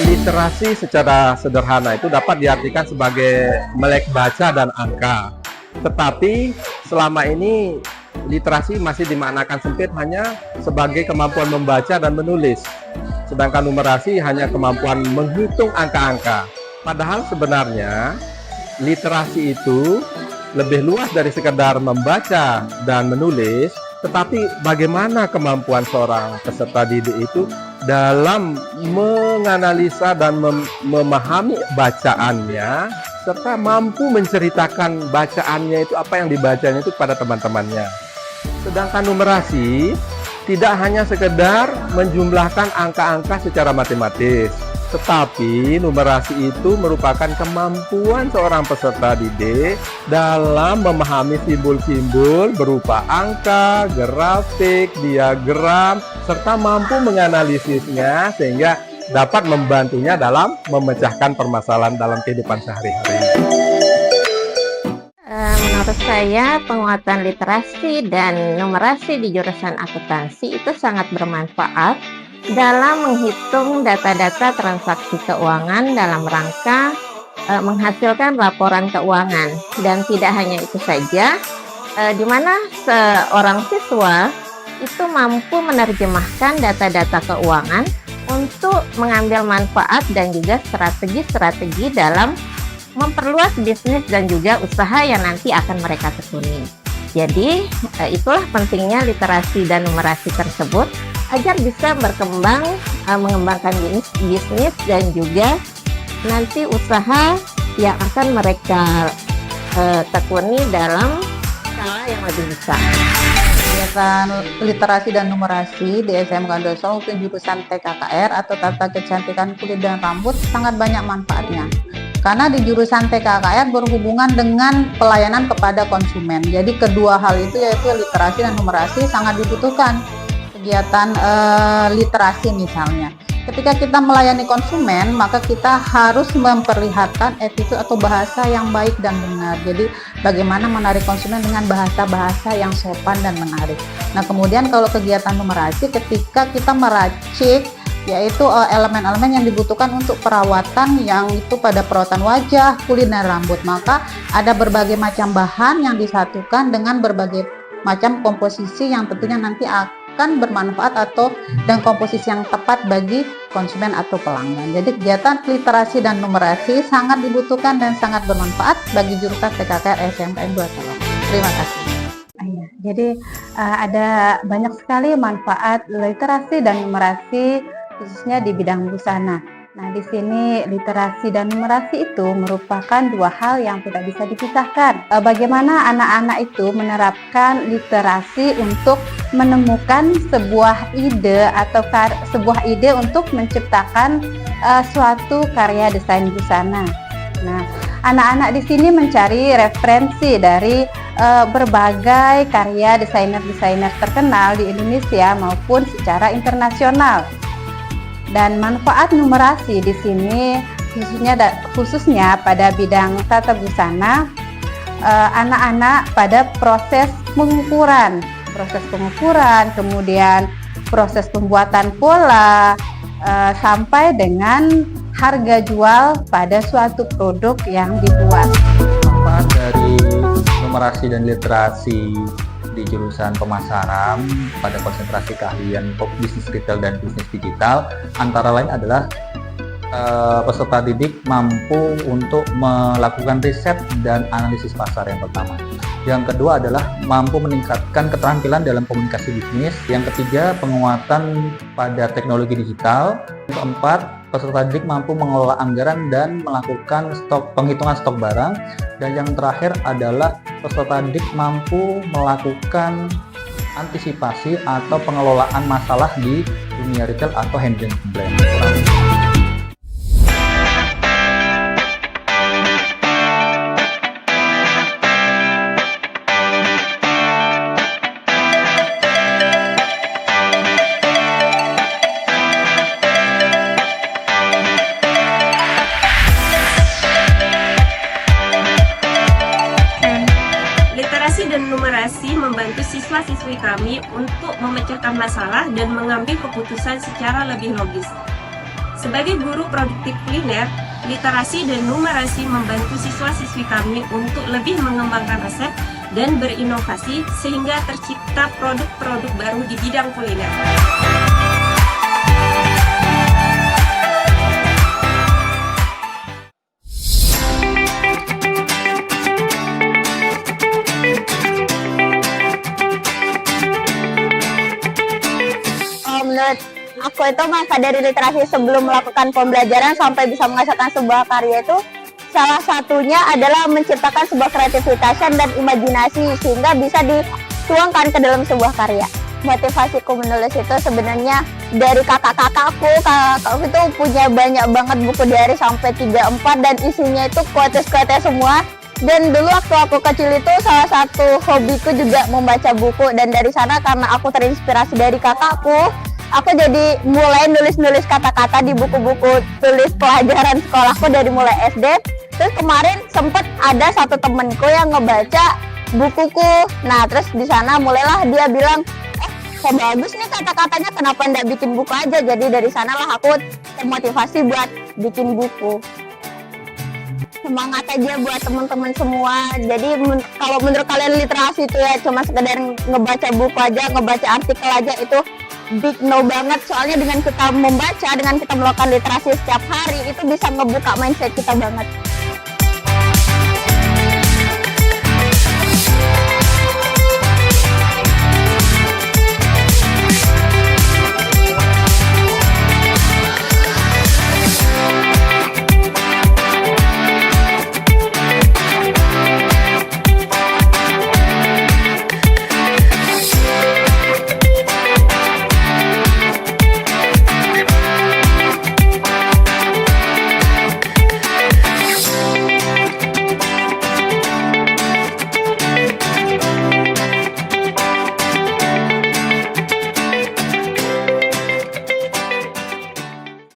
Literasi secara sederhana itu dapat diartikan sebagai melek baca dan angka. Tetapi selama ini literasi masih dimaknakan sempit hanya sebagai kemampuan membaca dan menulis. Sedangkan numerasi hanya kemampuan menghitung angka-angka. Padahal sebenarnya literasi itu lebih luas dari sekedar membaca dan menulis, tetapi bagaimana kemampuan seorang peserta didik itu dalam menganalisa dan memahami bacaannya, serta mampu menceritakan bacaannya itu, apa yang dibacanya itu kepada teman-temannya. Sedangkan numerasi tidak hanya sekedar menjumlahkan angka-angka secara matematis, tetapi numerasi itu merupakan kemampuan seorang peserta didik dalam memahami simbol-simbol berupa angka, grafik, diagram, serta mampu menganalisisnya sehingga dapat membantunya dalam memecahkan permasalahan dalam kehidupan sehari-hari. Menurut saya, penguatan literasi dan numerasi di jurusan akuntansi itu sangat bermanfaat dalam menghitung data-data transaksi keuangan dalam rangka menghasilkan laporan keuangan. Dan tidak hanya itu saja, di mana seorang siswa itu mampu menerjemahkan data-data keuangan untuk mengambil manfaat dan juga strategi-strategi dalam memperluas bisnis dan juga usaha yang nanti akan mereka tekuni. Jadi itulah pentingnya literasi dan numerasi tersebut agar bisa berkembang, mengembangkan bisnis dan juga nanti usaha yang akan mereka tekuni dalam skala yang lebih besar. Kegiatan literasi dan numerasi di SMK Dosol maupun jurusan TKKR atau Tata Kecantikan Kulit dan Rambut sangat banyak manfaatnya. Karena di jurusan TKKR berhubungan dengan pelayanan kepada konsumen. Jadi kedua hal itu, yaitu literasi dan numerasi, sangat dibutuhkan. Kegiatan literasi misalnya, ketika kita melayani konsumen, maka kita harus memperlihatkan attitude atau bahasa yang baik dan benar. Jadi bagaimana menarik konsumen dengan bahasa-bahasa yang sopan dan menarik. Nah, kemudian kalau kegiatan numerasi, ketika kita meracik, yaitu elemen-elemen yang dibutuhkan untuk perawatan, yang itu pada perawatan wajah, kulit, dan rambut, maka ada berbagai macam bahan yang disatukan dengan berbagai macam komposisi yang tentunya nanti akan bermanfaat atau dan komposisi yang tepat bagi konsumen atau pelanggan. Jadi kegiatan literasi dan numerasi sangat dibutuhkan dan sangat bermanfaat bagi jurusan TKKR SMKN 2 Solok. Terima kasih. Jadi ada banyak sekali manfaat literasi dan numerasi khususnya di bidang busana. Nah, di sini literasi dan numerasi itu merupakan dua hal yang tidak bisa dipisahkan. Bagaimana anak-anak itu menerapkan literasi untuk menemukan sebuah ide atau sebuah ide untuk menciptakan suatu karya desain busana. Nah, anak-anak di sini mencari referensi dari berbagai karya desainer-desainer terkenal di Indonesia maupun secara internasional. Dan manfaat numerasi di sini khususnya pada bidang tata busana, anak-anak pada proses pengukuran, kemudian proses pembuatan pola, sampai dengan harga jual pada suatu produk yang dibuat. Manfaat dari numerasi dan literasi di jurusan pemasaran pada konsentrasi keahlian bisnis retail dan bisnis digital, antara lain adalah peserta didik mampu untuk melakukan riset dan analisis pasar yang pertama. Yang kedua adalah mampu meningkatkan keterampilan dalam komunikasi bisnis. Yang ketiga, penguatan pada teknologi digital. Yang keempat, peserta didik mampu mengelola anggaran dan melakukan penghitungan stok barang. Dan yang terakhir adalah peserta didik mampu melakukan antisipasi atau pengelolaan masalah di dunia retail atau handling brand. Literasi dan numerasi membantu siswa-siswi kami untuk memecahkan masalah dan mengambil keputusan secara lebih logis. Sebagai guru produktif kuliner, literasi dan numerasi membantu siswa-siswi kami untuk lebih mengembangkan resep dan berinovasi sehingga tercipta produk-produk baru di bidang kuliner. Menurut aku itu maka dari literasi sebelum melakukan pembelajaran sampai bisa menghasilkan sebuah karya itu salah satunya adalah menciptakan sebuah kreativitas dan imajinasi sehingga bisa dituangkan ke dalam sebuah karya. Motivasiku menulis itu sebenarnya dari kakak-kakakku itu punya banyak banget buku diary sampai 3-4 dan isinya itu quotes-quotes semua. Dan dulu waktu aku kecil itu salah satu hobiku juga membaca buku, dan dari sana karena aku terinspirasi dari kakakku, aku jadi mulai nulis-nulis kata-kata di buku-buku tulis pelajaran sekolahku dari mulai SD. Terus kemarin sempet ada satu temenku yang ngebaca bukuku. Nah terus di sana mulailah dia bilang, kok bagus nih kata-katanya, kenapa nggak bikin buku aja. Jadi dari sanalah aku termotivasi buat bikin buku. Semangat aja buat teman-teman semua. Jadi kalau menurut kalian literasi itu ya cuma sekedar ngebaca buku aja, ngebaca artikel aja, itu big no banget. Soalnya dengan kita membaca, dengan kita melakukan literasi setiap hari, itu bisa ngebuka mindset kita banget.